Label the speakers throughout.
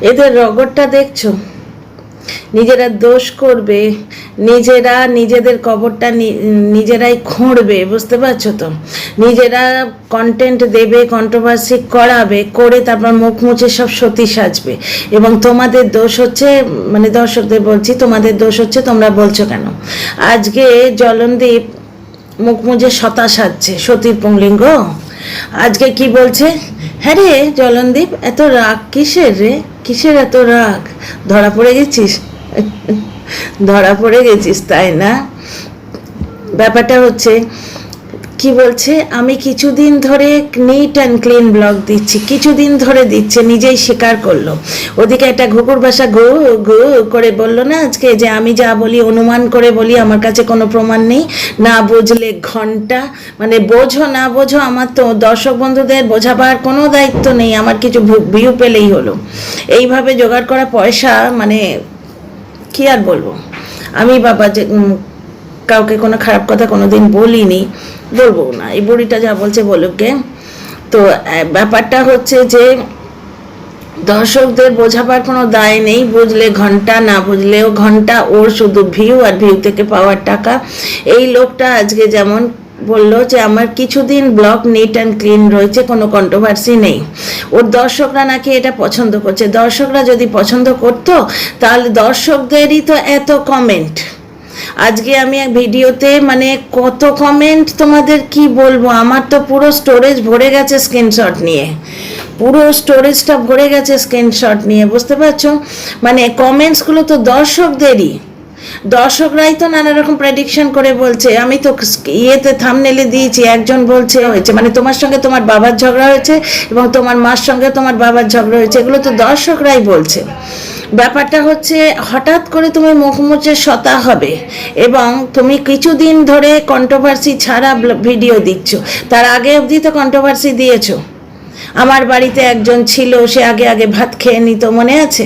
Speaker 1: এদের রগরটা দেখছো? নিজেরা দোষ করবে, নিজেরা নিজেদের কবরটা নিজেরাই খুঁড়বে, বুঝতে পারছো তো? নিজেরা কন্টেন্ট দেবে, কন্ট্রোভার্সি করাবে, করে তারপর মুখ মুছে সব সতী সাজবে। এবং তোমাদের দোষ হচ্ছে, মানে দর্শকদের বলছি, তোমাদের দোষ হচ্ছে তোমরা বলছো কেন। আজকে জলনদীপ মুখ মুছে সতা সাজছে, সতীর পুংলিঙ্গ। আজকে কি বলছে, হ্যাঁ রে জলনদীপ, এত রাগ কিসের রে, কিসের এত রাগ? ধরা পড়ে গেছিস? ধরা পড়ে গেছিস তাই না? ব্যাপারটা হচ্ছে কি বলছে, আমি কিছুদিন ধরে নিট অ্যান্ড ক্লিন ব্লগ দিচ্ছি, কিছুদিন ধরে দিচ্ছে, নিজেই স্বীকার করলো। ওদিকে একটা ঘুঘুর ভাষা ঘু ঘু করে বললো না আজকে, যে আমি যা বলি অনুমান করে বলি, আমার কাছে কোনো প্রমাণ নেই, না বুঝলে ঘন্টা, মানে বোঝো না বোঝো, আমার তো দর্শক বন্ধুদের বোঝাবার কোনো দায়িত্ব নেই, আমার কিছু ভিউ পেলেই হলো। এইভাবে জোগাড় করা পয়সা, মানে কি আর বলবো। আমি বাবা যে কাউকে কোনো খারাপ কথা কোনোদিন বলিনি, বলবো না, এই বুড়িটা যা বলছে বলুকে। তো ব্যাপারটা হচ্ছে যে দর্শকদের বোঝাবার কোনো দায় নেই, বুঝলে ঘন্টা, না বুঝলেও ঘন্টা, ওর শুধু ভিউ আর ভিউ থেকে পাওয়ার টাকা। এই লোকটা আজকে যেমন বললো যে আমার কিছুদিন ব্লগ নিট অ্যান্ড ক্লিন রয়েছে, কোনো কন্ট্রোভার্সি নেই, ওর দর্শকরা নাকি এটা পছন্দ করছে। দর্শকরা যদি পছন্দ করতো তাহলে দর্শকদেরই তো এত কমেন্ট। আজকে আমি এক ভিডিওতে মানে কত কমেন্ট তোমাদের কি বলবো, আমার তো পুরো স্টোরেজ ভরে গেছে স্ক্রিনশট নিয়ে, পুরো স্টোরেজটা ভরে গেছে স্ক্রিনশট নিয়ে, বুঝতে পারছো? মানে কমেন্টসগুলো তো দর্শকদেরই, দর্শকরাই তো নানা রকম প্রেডিকশন করে বলছে। আমি তো ইয়েতে থাম্বনেলে দিয়েছি, একজন বলছে হয়েছে, মানে তোমার সঙ্গে তোমার বাবার ঝগড়া হয়েছে এবং তোমার মার সঙ্গে তোমার বাবার ঝগড়া হয়েছে, এগুলো তো দর্শকরাই বলছে। ব্যাপারটা হচ্ছে হঠাৎ করে তুমি মুখ মুছে সতা হবে এবং তুমি কিছুদিন ধরে কন্ট্রোভার্সি ছাড়া ভিডিও দিচ্ছ, তার আগে অবধি তো কন্ট্রোভার্সি দিয়েছো। আমার বাড়িতে একজন ছিল, সে আগে আগে ভাত খেয়ে নিত, মনে আছে?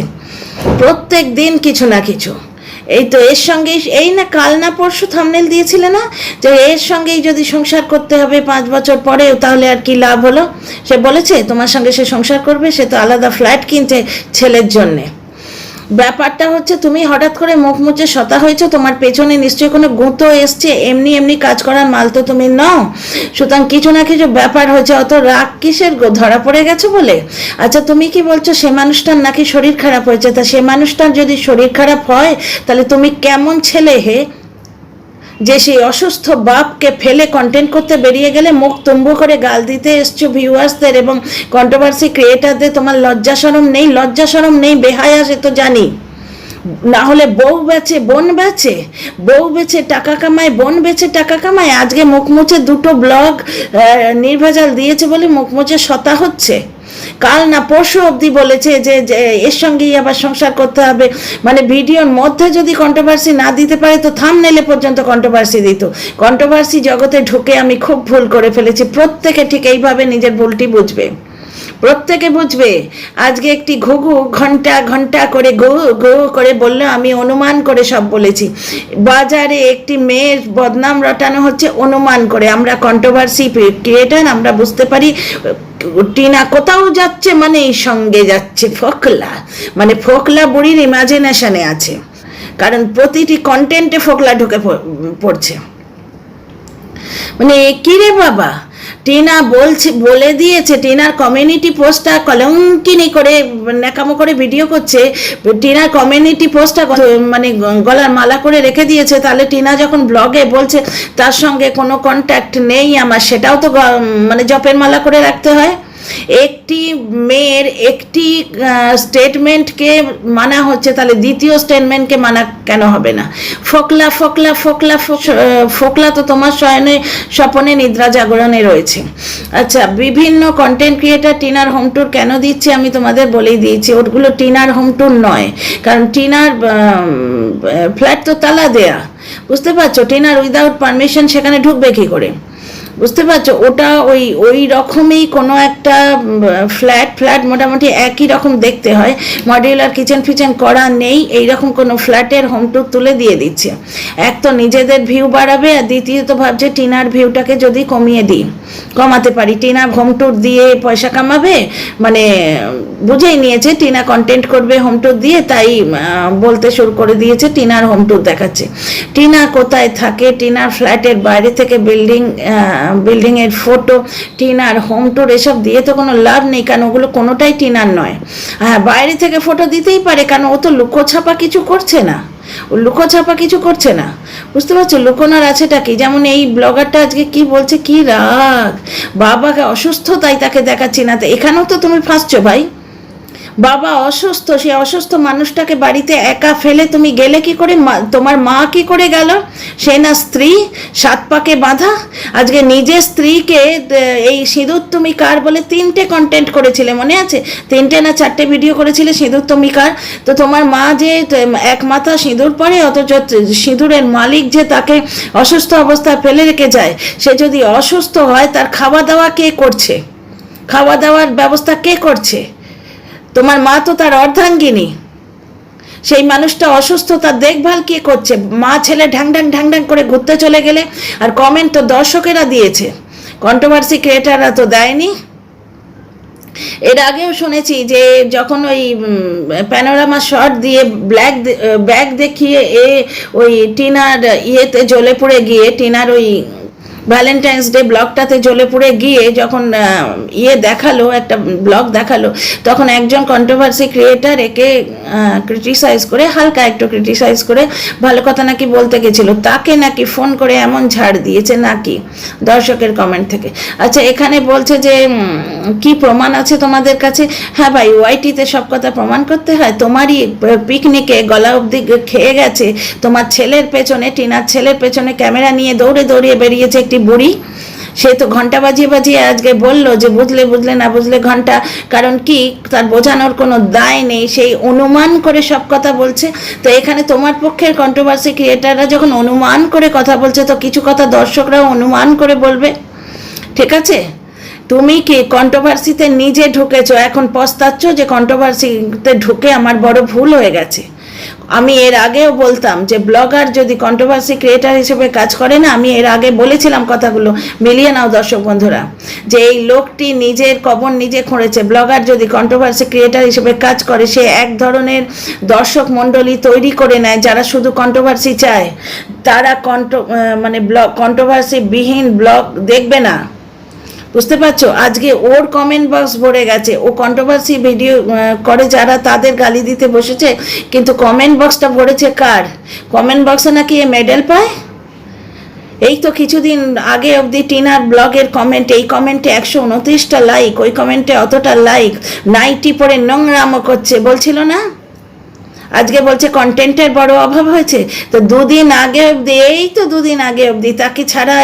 Speaker 1: প্রত্যেক দিন কিছু না কিছু। এই তো এর সঙ্গেই, এই না কাল না পরশু থাম্বনেল দিয়েছিলে না, যে এর সঙ্গেই যদি সংসার করতে হবে 5 বছর পরেও, তাহলে আর কি লাভ হলো? সে বলেছে তোমার সঙ্গে সে সংসার করবে, সে তো আলাদা ফ্ল্যাট কিনছে ছেলের জন্যে। ব্যাপারটা হচ্ছে তুমি হঠাৎ করে মুখ মুছে সতা হয়েছো, তোমার পেছনে নিশ্চয়ই কোনো গুঁতো এসছে, এমনি এমনি কাজ করার মাল তো তুমি নাও। সুতরাং কিছু না কিছু ব্যাপার হয়েছে, অত রাগ কিসের গো, ধরা পড়ে গেছো বলে? আচ্ছা তুমি কি বলছো সে মানুষটার নাকি শরীর খারাপ হয়েছে, তা সে মানুষটার যদি শরীর খারাপ হয় তাহলে তুমি কেমন ছেলে হে, যে সেই অসুস্থ বাপকে ফেলে কন্টেন্ট করতে বেরিয়ে গেলে মুখ তুম্বু করে গাল দিতে এসছো ভিউয়ার্সদের এবং কন্ট্রোভার্সি ক্রিয়েটারদের? তোমার লজ্জা শরম নেই? লজ্জা শরম নেই, বেহায়া, সে তো জানি। না হলে বউ বেচে বোন বেচে, বউ বেচে টাকা কামায়, বোন বেচে টাকা কামায়। আজকে মুখ মুছে 2টো ব্লগ নির্ভেজাল দিয়েছে বলে মুখ মুছে সতা হচ্ছে। কাল না পরশু অবধি বলেছে যে এর সঙ্গেই আবার সংসার করতে হবে, মানে ভিডিওর মধ্যে যদি কন্ট্রোভার্সি না দিতে পারে তো থাম্বনেলে পর্যন্ত কন্ট্রোভার্সি দিত। কন্ট্রোভার্সি জগতে ঢুকে আমি খুব ভুল করে ফেলেছি। প্রত্যেকে ঠিক এইভাবে নিজের ভুলটি বুঝবে, প্রত্যেকে বুঝবে। আজকে একটি ঘুঘু ঘন্টা ঘন্টা করে গো গো করে বললো আমি অনুমান করে সব বলেছি। বাজারে একটি মেয়ের বদনাম রটানো হচ্ছে অনুমান করে। আমরা কন্ট্রোভার্সি ক্রিয়েটার, আমরা বুঝতে পারি টিনা কোথাও যাচ্ছে মানে এই সঙ্গে যাচ্ছে ফোকলা, মানে ফোকলা বুড়ির ইমাজিনেশনে আছে, কারণ প্রতিটি কন্টেন্টে ফোকলা ঢুকে পড়ছে। মানে কি রে বাবা, টিনা বলছে, বলে দিয়েছে, টিনার কমিউনিটি পোস্টটা কলঙ্কিনী করে ন্যাকামো করে ভিডিও করছে, টিনার কমিউনিটি পোস্টটা মানে গলার মালা করে রেখে দিয়েছে। তাহলে টিনা যখন ব্লগে বলছে তার সঙ্গে কোনো কন্ট্যাক্ট নেই আমার, সেটাও তো মানে জপের মালা করে রাখতে হয়। একটি মেয়ের একটি স্টেটমেন্টকে মানা হচ্ছে, তাহলে দ্বিতীয় স্টেটমেন্টকে মানা কেন হবে না? ফোকলা ফোকলা ফোকলা ফোকলা তো তোমার শয়নে স্বপনে নিদ্রা জাগরণে রয়েছে। আচ্ছা, বিভিন্ন কন্টেন্ট ক্রিয়েটার টিনার হোম ট্যুর কেন দিচ্ছে আমি তোমাদের বলেই দিয়েছি, ওগুলো টিনার হোম ট্যুর নয়, কারণ টিনার ফ্ল্যাট তো তালা দেয়া, বুঝতে পারছো? টিনার উইদাউট পারমিশন সেখানে ঢুকবে কী করে, বুঝতে পারছো? ওটা ওই রকমই কোনো একটা ফ্ল্যাট মোটামুটি একই রকম দেখতে হয়, মডিউলার কিচেন ফিচেন করা নেই, এইরকম কোনো ফ্ল্যাটের হোম ট্যুর তুলে দিয়ে দিচ্ছে। এক তো নিজেদের ভিউ বাড়াবে, আর দ্বিতীয়ত ভাবছে টিনার ভিউটাকে যদি কমাতে পারি, টিনার হোম ট্যুর দিয়ে পয়সা কামাবে, মানে বুঝেই নিয়েছে টিনা কন্টেন্ট করবে হোম ট্যুর দিয়ে, তাই বলতে শুরু করে দিয়েছে টিনার হোম ট্যুর দেখাচ্ছে। টিনা কোথায় থাকে, টিনার ফ্ল্যাটের বাইরে থেকে বিল্ডিংয়ের ফটো, টিনার হোম ট্যুর, এসব দিয়ে তো কোনো লাভ নেই, কারণ ওগুলো কোনোটাই টিনার নয়। হ্যাঁ, বাইরে থেকে ফটো দিতেই পারে, কারণ ও তো লুকোছাপা কিছু করছে না, ও লুকোছাপা কিছু করছে না, বুঝতে পারছো? লুকোনোর আছেটা কি? যেমন এই ব্লগারটা আজকে কি বলছে, কি রাগ, বাবাকে অসুস্থ তাই তাকে দেখাচ্ছি না, তো এখানেও তো তুমি ফাঁসছো ভাই। বাবা অসুস্থ, সে অসুস্থ মানুষটাকে বাড়িতে একা ফেলে তুমি গেলে কি করে? তোমার মা কি করে গেল? সে না স্ত্রী, 7 পাকে বাঁধা। আজকে নিজের স্ত্রীকে এই সিঁদুর তুমি কার বলে 3টে কন্টেন্ট করেছিলে, মনে আছে? 3টে না 4টে ভিডিও করেছিলে সিঁদুর তুমি কার। তো তোমার মা যে এক মাথা সিঁদুর পরে, অথচ সিঁদুরের মালিক যে তাকে অসুস্থ অবস্থায় ফেলে রেখে যায়, সে যদি অসুস্থ হয় তার খাওয়া দাওয়া কে করছে? খাওয়া দাওয়ার ব্যবস্থা কে করছে? তোমার মা তো তার অর্ধাঙ্গিনী, সেই মানুষটা অসুস্থ, তার দেখভাল কে করছে? মা ছেলে ঢ্যাং ঢ্যাং করে ঘুরতে চলে গেলে। আর কমেন্ট তো দর্শকেরা দিয়েছে, কন্ট্রোভার্সি ক্রিয়েটাররা তো দেয়নি। এর আগেও শুনেছি যে যখন ওই প্যানোরামা শট দিয়ে ব্যাগ দেখিয়ে ওই টিনার ইয়েতে জ্বলে পড়ে গিয়ে, টিনার ওই ভ্যালেন্টাইন্স ডে ব্লগটাতে জ্বলে পড়ে গিয়ে যখন দেখালো, একটা ব্লগ দেখালো, তখন একজন কন্ট্রোভার্সি ক্রিয়েটার একে ক্রিটিসাইজ করে, হালকা একটু ক্রিটিসাইজ করে ভালো কথা নাকি বলতে গেছিল, তাকে নাকি ফোন করে এমন ঝাড় দিয়েছে নাকি দর্শকের কমেন্ট থেকে। আচ্ছা, এখানে বলছে যে কি প্রমাণ আছে তোমাদের কাছে? হ্যাঁ ভাই, ওয়াইটিতে সব কথা প্রমাণ করতে হয়। তোমারই পিকনিকে গলা অবধি খেয়ে গেছে তোমার ছেলের পেছনে, টিনার ছেলের পেছনে ক্যামেরা নিয়ে দৌড়িয়ে বেরিয়েছে একটি বুড়ি। সে তো ঘন্টা বাজিয়ে আজকে বলল যে বুঝলে না বুঝলে ঘন্টা, কারণ কি তার বোঝানোর কোনো দায় নেই, সেই অনুমান করে সব কথা বলছে। তো এখানে তোমার পক্ষের কন্ট্রোভার্সি ক্রিয়েটাররা যখন অনুমান করে কথা বলছে, তো কিছু কথা দর্শকরাও অনুমান করে বলবে, ঠিক আছে? তুমি কি কন্ট্রোভার্সিতে নিজে ঢুকেছো, এখন পস্তাচ্ছ যে কন্ট্রোভার্সিতে ঢুকে আমার বড় ভুল হয়ে গেছে। আমি এর আগেও বলতাম যে ব্লগার যদি কন্ট্রোভার্সি ক্রিয়েটার হিসেবে কাজ করে না, আমি এর আগে বলেছিলাম কথাগুলো, মিলিয়ে নাও দর্শক বন্ধুরা, যে এই লোকটি নিজের কবর নিজে খুঁড়েছে। ব্লগার যদি কন্ট্রোভার্সি ক্রিয়েটার হিসেবে কাজ করে, সে এক ধরনের দর্শক মণ্ডলী তৈরি করে নেয় যারা শুধু কন্ট্রোভার্সি চায়, তারা কন্ট্রোভার্সি বিহীন ব্লগ দেখবে না, বুঝতে পারছো? আজকে ওর কমেন্ট বক্স ভরে গেছে, ও কন্ট্রোভার্সি ভিডিও করে যারা, তাদের গালি দিতে বসেছে, কিন্তু কমেন্ট বক্সটা ভরেছে কার? কমেন্ট বক্সে নাকি এ মেডেল পায়। এই তো কিছুদিন আগে অবধি টিনার ব্লগের কমেন্ট, এই কমেন্টে 129টা লাইক, ওই কমেন্টে অতটা লাইক, নাইটি পরে নোংরামো করছে, বলছিল না? আজকে বলছে কন্টেন্টের বড় অভাব হয়েছে। তো দুদিন আগে অবধি তাকে ছাড়া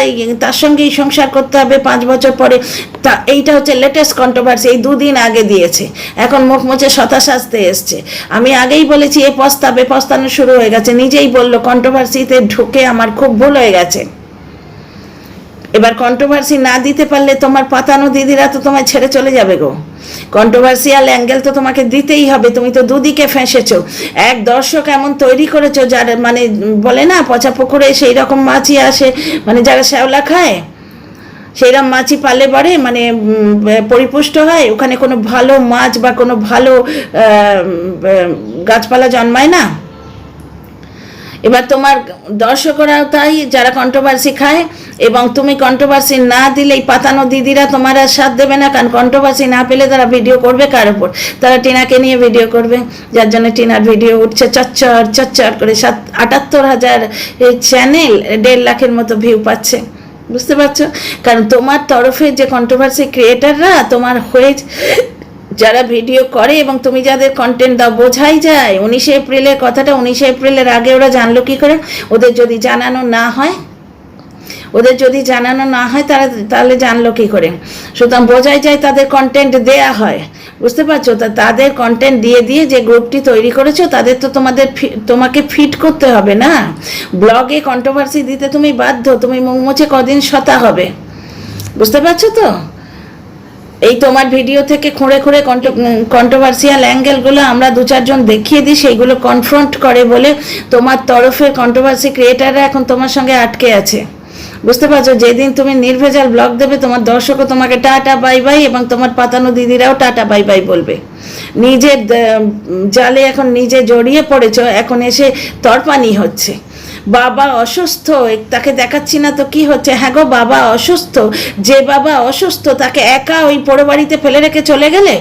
Speaker 1: তার সঙ্গেই সংসার করতে হবে 5 বছর পরে, তা এইটা হচ্ছে লেটেস্ট কন্ট্রোভার্সি, এই 2 দিন আগে দিয়েছে, এখন মুখ মুছে শতা সাজতে এসছে। আমি আগেই বলেছি পস্তানো শুরু হয়ে গেছে, নিজেই বললো কন্ট্রোভার্সিতে ঢুকে আমার খুব ভুল হয়ে গেছে। এবার কন্ট্রোভার্সি না দিতে পারলে তোমার পাতানো দিদিরা তো তোমায় ছেড়ে চলে যাবে গো। কন্ট্রোভার্সিয়াল অ্যাঙ্গেল তো তোমাকে দিতেই হবে, তুমি তো দুদিকে ফেঁসেছো। এক দর্শক এমন তৈরি করেছো যার মানে বলে না পচা পুকুরে সেই রকম মাছই আসে, মানে যারা শ্যাওলা খায় সেইরকম মাছই পালে বাড়ে, মানে পরিপুষ্ট হয়, ওখানে কোনো ভালো মাছ বা কোনো ভালো গাছপালা জন্মায় না। এবার তোমার দর্শকরাও তাই, যারা কন্ট্রোভার্সি খায়, এবং তুমি কন্ট্রোভার্সি না দিলেই পাতানো দিদিরা তোমার আর সাথ দেবে না, কারণ কন্ট্রোভার্সি না পেলে তারা ভিডিও করবে কার উপর? তারা টিনাকে নিয়ে ভিডিও করবে, যার জন্য টিনার ভিডিও উঠছে চচ্চর করে। 78,000 চ্যানেল 1.5 লাখের মতো ভিউ পাচ্ছে, বুঝতে পারছো? কারণ তোমার তরফে যে কন্ট্রোভার্সি ক্রিয়েটাররা তোমার হয়ে যারা ভিডিও করে এবং তুমি যাদের কন্টেন্ট দাও, বোঝাই যায়। 19 এপ্রিলের কথাটা 19 এপ্রিলের আগে ওরা জানলো কি করে? ওদের যদি জানানো না হয় তাহলে জানলো কি করে? সুতরাং বোঝাই যায় তাদের কন্টেন্ট দেয়া হয়, বুঝতে পারছো? তাদের কন্টেন্ট দিয়ে যে গ্রুপটি তৈরি করেছো, তাদের তো তোমাকে ফিট করতে হবে না। ব্লগে কন্ট্রোভার্সি দিতে তুমি বাধ্য, তুমি মুখ মুছে কদিন শতা হবে, বুঝতে পারছো তো? এই তোমার ভিডিও থেকে খুঁড়ে কন্ট্রোভার্সিয়াল অ্যাঙ্গেলগুলো আমরা 2-4 জন দেখিয়ে দিই, সেইগুলো কনফ্রন্ট করে বলে তোমার তরফের কন্ট্রোভার্সি ক্রিয়েটাররা এখন তোমার সঙ্গে আটকে আছে। বুঝতে পারছো? যেদিন তুমি নির্ভেজাল ব্লগ দেবে, তোমার দর্শকও তোমাকে টাটা বাই বাই, এবং তোমার পাতানো দিদিরাও টাটা বাই বাই বলবে। নিজের জালে এখন নিজে জড়িয়ে পড়েছো, এখন এসে তরপানি হচ্ছে। বাবা অসুস্থ, তাকে দেখাচ্ছি না তো কি হচ্ছে? হ্যাঁ গো, বাবা অসুস্থ। যে বাবা অসুস্থ তাকে একা ওই পোড়ো বাড়িতে ফেলে রেখে চলে গেলে?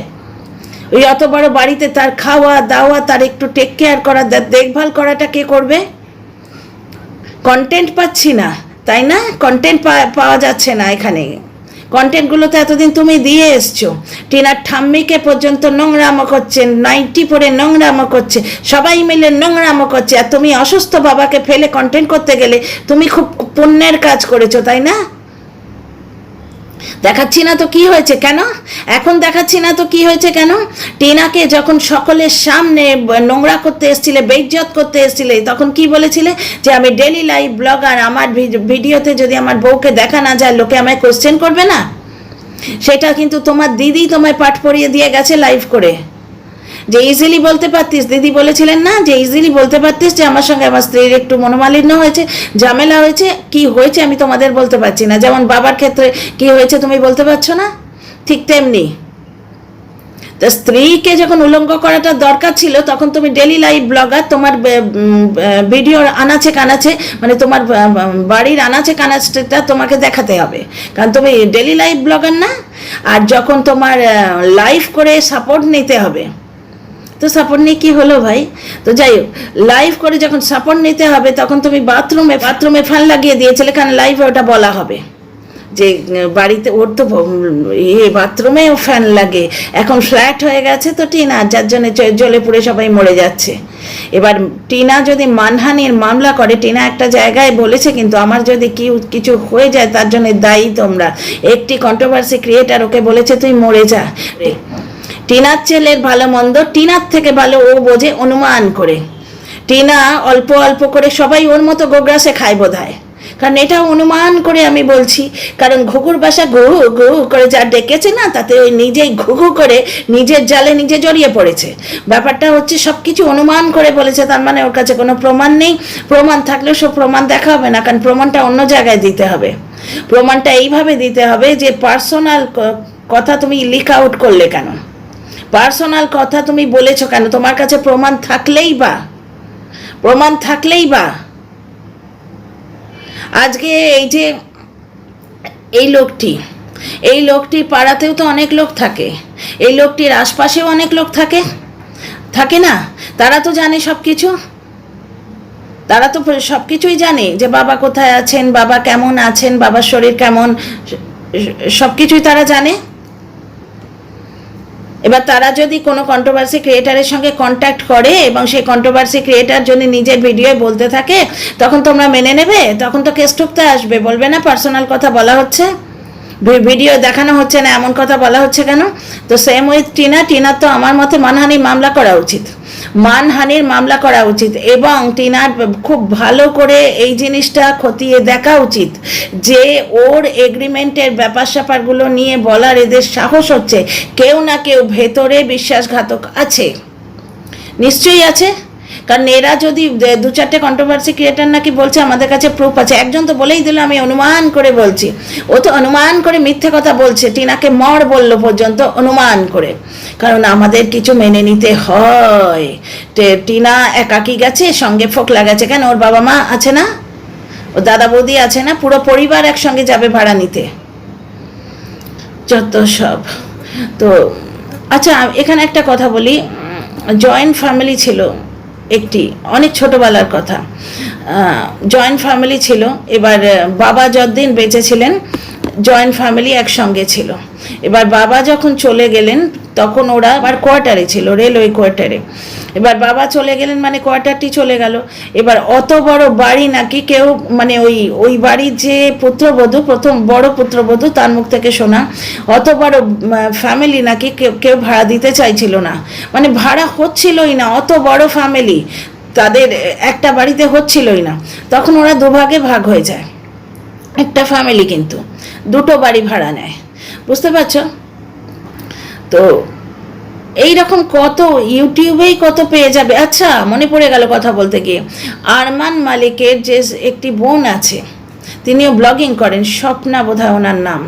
Speaker 1: ওই অত বড় বাড়িতে তার খাওয়া দাওয়া, তার একটু টেক কেয়ার করা, দেখভাল করাটা কে করবে? কন্টেন্ট পাচ্ছি না, তাই না? কন্টেন্ট পাওয়া যাচ্ছে না এখানে। কন্টেন্টগুলো তো এতদিন তুমি দিয়ে এসছো। টিনার ঠাম্মিকে পর্যন্ত নোংরামো করছে, নাইটি পরে নোংরামো করছে, সবাই মিলে নোংরামো করছে। আর তুমি অসুস্থ বাবাকে ফেলে কন্টেন্ট করতে গেলে তুমি খুব পুণ্যের কাজ করেছো, তাই না? দেখাচ্ছি না তো কি হয়েছে কেন? এখন দেখাচ্ছি না তো কি হয়েছে কেন? টিনাকে যখন সকলের সামনে নোংরা করতে এসেছিলে, বেইজ্জত করতে এসেছিলে, তখন কি বলেছিলে? যে আমি ডেলি লাইভ ব্লগার, আমার ভিডিওতে যদি আমার বউকে দেখা না যায় লোকে আমায় কোশ্চেন করবে না। সেটা কিন্তু তোমার দিদি তোমায় পাঠ পড়িয়ে দিয়ে গেছে লাইভ করে। যে ইজিলি বলতে পারতিস, দিদি বলেছিলেন না যে ইজিলি বলতে পারতিস যে আমার সঙ্গে আমার স্ত্রীর একটু মনোমালিন্য হয়েছে, ঝামেলা হয়েছে। কি হয়েছে আমি তোমাদের বলতে পারছি না। যেমন বাবার ক্ষেত্রে কি হয়েছে তুমি বলতে পারছো না, ঠিক তেমনি তো স্ত্রীকে যখন উলঙ্গ করাটা দরকার ছিল, তখন তুমি ডেলি লাইভ ব্লগার, তোমার ভিডিওর আনাচে কানাচে, মানে তোমার বাড়ির আনাচে কানাচটা তোমাকে দেখাতে হবে, কারণ তুমি ডেলি লাইভ ব্লগার না। আর যখন তোমার লাইভ করে সাপোর্ট নিতে হবে, তো সাপোর্ট নিয়ে কী হলো ভাই? তো যাই হোক, লাইভ করে যখন সাপোর্ট নিতে হবে, তখন তুমি বাথরুমে ফ্যান লাগিয়ে দিয়েছিলে, কারণ লাইভে ওটা বলা হবে যে বাড়িতে ওর তো বাথরুমেও ফ্যান লাগে। এখন ফ্ল্যাট হয়ে গেছে তো টিনা, যার জন্য জ্বলে পুড়ে সবাই মরে যাচ্ছে। এবার টিনা যদি মানহানির মামলা করে, টিনা একটা জায়গায় বলেছে কিন্তু, আমার যদি কিছু হয়ে যায় তার জন্য দায়ী তোমরা। একটি কন্ট্রোভার্সি ক্রিয়েটার ওকে বলেছে তুই মরে যা। টিনার ছেলের ভালো মন্দ টিনার থেকে ভালো ও বোঝে অনুমান করে। টিনা অল্প অল্প করে, সবাই ওর মতো গোগ্রাসে খায় বোধ হয়, কারণ এটা অনুমান করে আমি বলছি, কারণ ঘুঘুর বাসা ঘু ঘু করে যা ডেকেছে না, তাতে ওই নিজেই ঘুঘু করে নিজের জালে নিজে জড়িয়ে পড়েছে। ব্যাপারটা হচ্ছে সব কিছু অনুমান করে বলেছে, তার মানে ওর কাছে কোনো প্রমাণ নেই। প্রমাণ থাকলেও সব প্রমাণ দেখা হবে না, কারণ প্রমাণটা অন্য জায়গায় দিতে হবে। প্রমাণটা এইভাবে দিতে হবে যে পার্সোনাল কথা তুমি লিক আউট করলে কেন, পার্সোনাল কথা তুমি বলেছো কেন, তোমার কাছে প্রমাণ থাকলেই বা আজকে এই যে এই লোকটি পাড়াতেও তো অনেক লোক থাকে, এই লোকটির আশপাশেও অনেক লোক থাকে না? তারা তো জানে সব কিছু, তারা তো সব কিছুই জানে যে বাবা কোথায় আছেন, বাবা কেমন আছেন, বাবার শরীর কেমন, সব কিছুই তারা জানে। এবার তারা যদি কোনো কন্ট্রোভার্সি ক্রিয়েটারের সঙ্গে কন্ট্যাক্ট করে এবং সেই কন্ট্রোভার্সি ক্রিয়েটার যদি নিজের ভিডিওয়ে বলতে থাকে, তখন তোমরা মেনে নেবে? তখন তো কেস ঠুকতে আসবে, বলবে না পার্সোনাল কথা বলা হচ্ছে, ভিডিও দেখানো হচ্ছে না, এমন কথা বলা হচ্ছে কেন? তো সেম উইথ টিনার তো আমার মতে মানহানির মামলা করা উচিত, এবং টিনার খুব ভালো করে এই জিনিসটা খতিয়ে দেখা উচিত যে ওর এগ্রিমেন্টের ব্যাপার স্যাপারগুলো নিয়ে বলার এদের সাহস হচ্ছে। কেউ না কেউ ভেতরে বিশ্বাসঘাতক আছে, নিশ্চয়ই আছে, কারণ এরা যদি 2-4টে কন্ট্রোভার্সি ক্রিয়েটার নাকি বলছে আমাদের কাছে প্রুফ আছে, একজন তো বলেই দিল আমি অনুমান করে বলছি। ও তো অনুমান করে মিথ্যে কথা বলছে, টিনাকে মর বলল পর্যন্ত অনুমান করে, কারণ আমাদের কিছু মেনে নিতে হয়। টিনা একাকি গেছে, সঙ্গে ফোকলা গেছে কেন? ওর বাবা মা আছে না, ওর দাদা বৌদি আছে না, পুরো পরিবার একসঙ্গে যাবে ভাড়া নিতে, যত সব। তো আচ্ছা, এখানে একটা কথা বলি, জয়েন্ট ফ্যামিলি ছিল একটি, অনেক ছোটোবেলার কথা, জয়েন্ট ফ্যামিলি ছিল। এবার বাবা যতদিন বেঁচে ছিলেন জয়েন্ট ফ্যামিলি একসঙ্গে ছিল। এবার বাবা যখন চলে গেলেন তখন ওরা আবার কোয়ার্টারে ছিল, রেলওয়ে কোয়ার্টারে। এবার বাবা চলে গেলেন মানে কোয়ার্টারটি চলে গেল। এবার অত বড় বাড়ি নাকি কেউ, মানে ওই বাড়ির যে পুত্রবধূ, প্রথম বড় পুত্রবধূ, তার মুখ থেকে শোনা, অত বড় ফ্যামিলি নাকি কেউ ভাড়া দিতে চাইছিল না, মানে ভাড়া হচ্ছিলই না, অত বড় ফ্যামিলি তাদের একটা বাড়িতে হচ্ছিলই না। তখন ওরা দুভাগে ভাগ হয়ে যায়, একটা ফ্যামিলি কিন্তু দুটো বাড়ি ভাড়া নেয়, বুঝতে পারছো? তো এইরকম কত ইউটিউবেই কত পেয়ে যাবে। আচ্ছা, মনে পড়ে গেল কথা বলতে গিয়ে, আরমান মালিকের যে একটি বোন আছে, তিনিও ব্লগিং করেন, স্বপ্না বোধহয় ওনার নাম।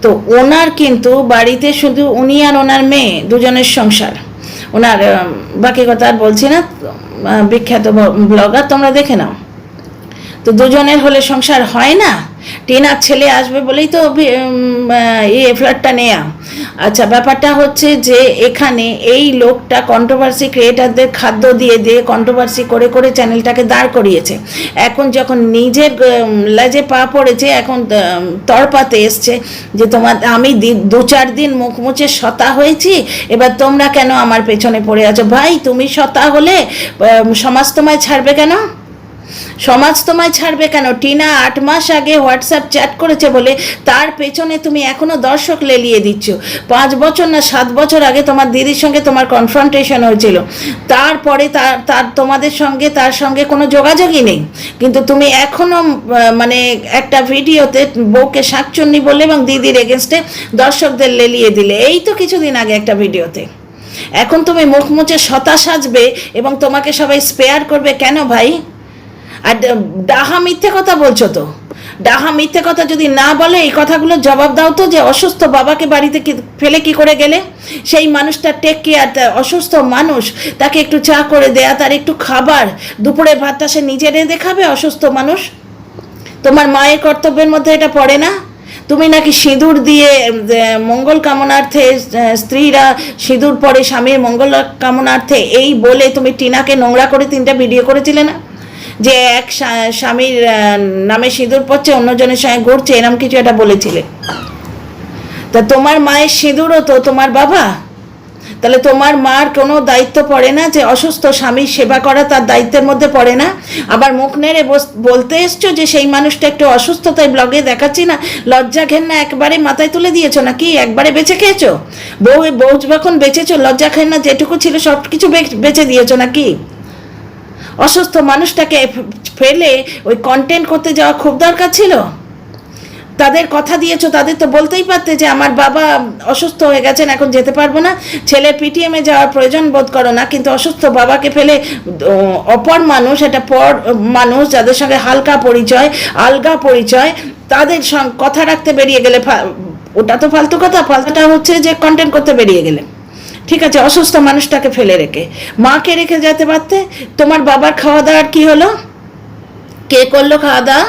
Speaker 1: তো ওনার কিন্তু বাড়িতে শুধু উনি আর ওনার মেয়ে দুজনের সংসার। ওনার বাকি কথা আর বলছি না, বিখ্যাত ব্লগার, তোমরা দেখে নাও। তো দুজনের হলে সংসার হয় না? টিনার ছেলে আসবে বলেই তো ফ্ল্যাটটা নেয়া। আচ্ছা, ব্যাপারটা হচ্ছে যে এখানে এই লোকটা কন্ট্রোভার্সি ক্রিয়েটারদের খাদ্য দিয়ে দিয়ে কন্ট্রোভার্সি করে করে চ্যানেলটাকে দাঁড় করিয়েছে। এখন যখন নিজের লেজে পা পড়েছে, এখন তড়পাতে এসছে যে আমি 2-4 দিন মুখ মুছে শতা হয়েছি, এবার তোমরা কেন আমার পেছনে পড়ে আছো? ভাই, তুমি শতা হলে সমাজ তোমায় ছাড়বে কেন? সমাজ তোমায় ছাড়বে কেন? টিনা 8 মাস আগে হোয়াটসঅ্যাপ চ্যাট করেছে বলে তার পেছনে তুমি এখনো দর্শক লেলিয়ে দিচ্ছ। 5 বছর না 7 বছর আগে তোমার দিদির সঙ্গে তোমার কনফ্রন্টেশন হয়েছিল, তারপরে তার তোমাদের সঙ্গে তার সঙ্গে কোনো যোগাযোগই নেই, কিন্তু তুমি এখনো মানে একটা ভিডিওতে বউকে শাকচুন্নি বললে এবং দিদির এগেনস্টে দর্শকদের লেলিয়ে দিলে, এই তো কিছুদিন আগে একটা ভিডিওতে। এখন তুমি মুখ মুছে শতা সাজবে এবং তোমাকে সবাই স্পেয়ার করবে কেন ভাই? আর ডাহা মিথ্যে কথা বলছো তো। ডাহা মিথ্যে কথা যদি না বলে এই কথাগুলো জবাব দাও তো, যে অসুস্থ বাবাকে বাড়িতে ফেলে কি করে গেলে? সেই মানুষটা টেক কেয়ার, অসুস্থ মানুষ, তাকে একটু চা করে দেয়া, তার একটু খাবার, দুপুরের ভাতটা সে নিজে রেঁধে খাবে? অসুস্থ মানুষ। তোমার মায়ের কর্তব্যের মধ্যে এটা পড়ে না? তুমি নাকি সিঁদুর দিয়ে মঙ্গল কামনার্থে, স্ত্রীরা সিঁদুর পরে স্বামীর মঙ্গল কামনার্থে, এই বলে তুমি টিনাকে নোংরা করে 3টা ভিডিও করেছিলে না? যে এক স্বামীর নামে সিঁদুর পড়ছে, অন্যজনের সঙ্গে ঘুরছে, এরকম কিছু একটা বলেছিলে। তা তোমার মায়ের সিঁদুরও তো তোমার বাবা। তাহলে তোমার মার কোনো দায়িত্ব পড়ে না যে অসুস্থ স্বামীর সেবা করা তার দায়িত্বের মধ্যে পড়ে না? আবার মুখ নেড়ে বলতে এসছো যে সেই মানুষটা একটু অসুস্থ, তাই ব্লগে দেখাচ্ছি না। লজ্জা ঘেন্না একবারে মাথায় তুলে দিয়েছো নাকি? একবারে বেঁচে খেয়েছো? বউ যখন বেঁচেছো, লজ্জা ঘেন্না যেটুকু ছিল সব কিছু বেঁচে দিয়েছো নাকি? অসুস্থ মানুষটাকে ফেলে ওই কন্টেন্ট করতে যাওয়া খুব দরকার ছিল? তাদের কথা দিয়েছো, তাদের তো বলতেই পারতে যে আমার বাবা অসুস্থ হয়ে গেছেন, এখন যেতে পারবো না, ছেলের পিটিএমে যাওয়ার প্রয়োজন বোধ করো না, কিন্তু অসুস্থ বাবাকে ফেলে অপর মানুষ, এটা পর মানুষ যাদের সঙ্গে হালকা পরিচয়, আলগা পরিচয়, তাদের কথা রাখতে বেরিয়ে গেলে ওটা তো ফালতু কথা। ফালতুটা হচ্ছে যে কন্টেন্ট করতে বেরিয়ে গেলে। ঠিক আছে, অসুস্থ মানুষটাকে ফেলে রেখে মাকে রেখে যেতে পারতে। তোমার বাবার খাওয়া দাওয়ার কি হলো? কে করলো খাওয়া দাওয়া?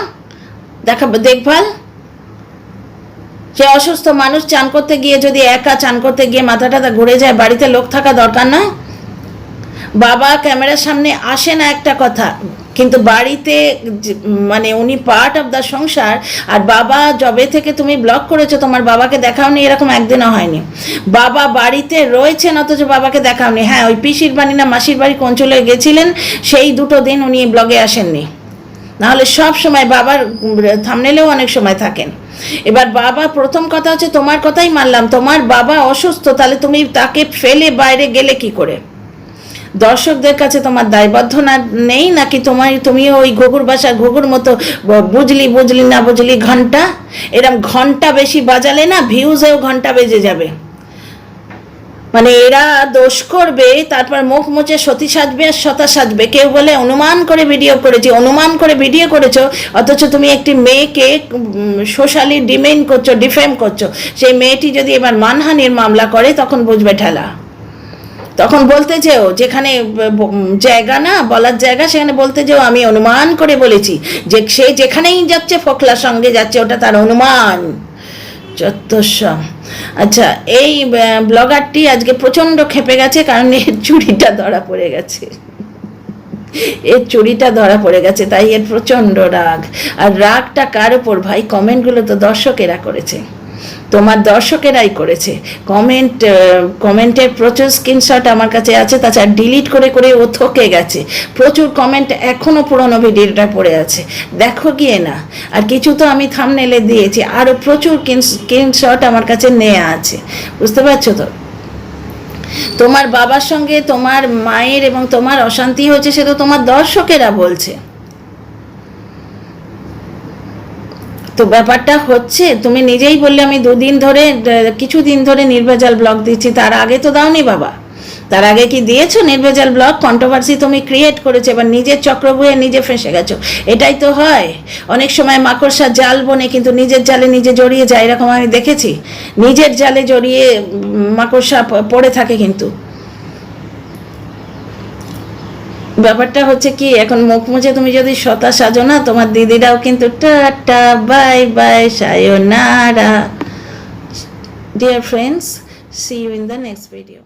Speaker 1: দেখভাল? সে অসুস্থ মানুষ চান করতে গিয়ে যদি একা চান করতে গিয়ে মাথাটা ঘুরে যায়, বাড়িতে লোক থাকা দরকার নয়? বাবা ক্যামেরার সামনে আসে না একটা কথা, কিন্তু বাড়িতে মানে উনি পার্ট অফ দ্য সংসার। আর বাবা যবে থেকে তুমি ব্লগ করেছো, তোমার বাবাকে দেখাওনি এরকম একদিনও হয়নি। বাবা বাড়িতে রয়েছেন অথচ বাবাকে দেখাওনি। হ্যাঁ, ওই পিসির বাড়ি না মাসির বাড়ি কোন চলে গেছিলেন, সেই 2 দিন উনি ব্লগে আসেননি, নাহলে সব সময় বাবার থাম্বনেলেও অনেক সময় থাকেন। এবার বাবা, প্রথম কথা হচ্ছে তোমার কথাই মানলাম, তোমার বাবা অসুস্থ, তাহলে তুমি তাকে ফেলে বাইরে গেলে কি করে? দর্শকদের কাছে তোমার দায়বদ্ধ না নেই নাকি? তুমিও ওই ঘুঘুর বাসা ঘুঘুর মতো বুঝলি না বুঝলি ঘন্টা, এরম ঘন্টা বেশি বাজালে না ভিউজেও ঘন্টা বেজে যাবে। মানে এরা দোষ করবে, তারপর মুখ মুছে সতী সাজবে আর শতা সাজবে। কেউ বলে অনুমান করে ভিডিও করেছি, অনুমান করে ভিডিও করেছো, অথচ তুমি একটি মেয়েকে সোশ্যালি ডিফেম করছো। সেই মেয়েটি যদি এবার মানহানির মামলা করে তখন বুঝবে ঠেলা। তখন বলতে যেও, যেখানে জায়গা না বলার জায়গা, সেখানে বলতে যেও আমি অনুমান করে বলেছি, যে সে যেখানেই যাচ্ছে ফোকলার সঙ্গে যাচ্ছে, ওটা তার অনুমান। চত্বরসম। আচ্ছা, এই ব্লগারটি আজকে প্রচণ্ড ক্ষেপে গেছে, কারণ এর চুরিটা ধরা পড়ে গেছে। তাই এর প্রচণ্ড রাগ। আর রাগটা কার ওপর ভাই? কমেন্টগুলো তো দর্শকেরা করেছে, তোমার দর্শকেরাই করেছে। কমেন্টের প্রচুর স্ক্রিনশট আমার কাছে আছে, তাছাড়া ডিলিট করে করে ও থকে গেছে। প্রচুর কমেন্ট এখনও পুরনো ভিডিওটা পড়ে আছে, দেখো গিয়ে না। আর কিছু তো আমি থাম্বনেলে দিয়েছি, আরও প্রচুর স্ক্রিনশট আমার কাছে নেওয়া আছে, বুঝতে পারছো তো? তোমার বাবার সঙ্গে তোমার মায়ের এবং তোমার অশান্তি হয়েছে, সে তো তোমার দর্শকেরা বলছে। তো ব্যাপারটা হচ্ছে, তুমি নিজেই বললে আমি কিছুদিন ধরে নির্ভেজাল ব্লগ দিচ্ছি, তার আগে তো দাওনি বাবা। তার আগে কি দিয়েছো নির্ভেজাল ব্লগ? কন্ট্রোভার্সি তুমি ক্রিয়েট করেছো, এবার নিজের চক্র বয়ে নিজে ফেঁসে গেছো। এটাই তো হয়, অনেক সময় মাকড়সা জাল বনে কিন্তু নিজের জালে নিজে জড়িয়ে যায়, এরকম আমি দেখেছি। নিজের জালে জড়িয়ে মাকড়সা পড়ে থাকে। কিন্তু ব্যাপারটা হচ্ছে কি, এখন মুখ মুছে তুমি যদি সতা সাজো না, তোমার দিদিরাও কিন্তু টাটা বাই বাই সায়োনারা। Dear friends, see you in the next video.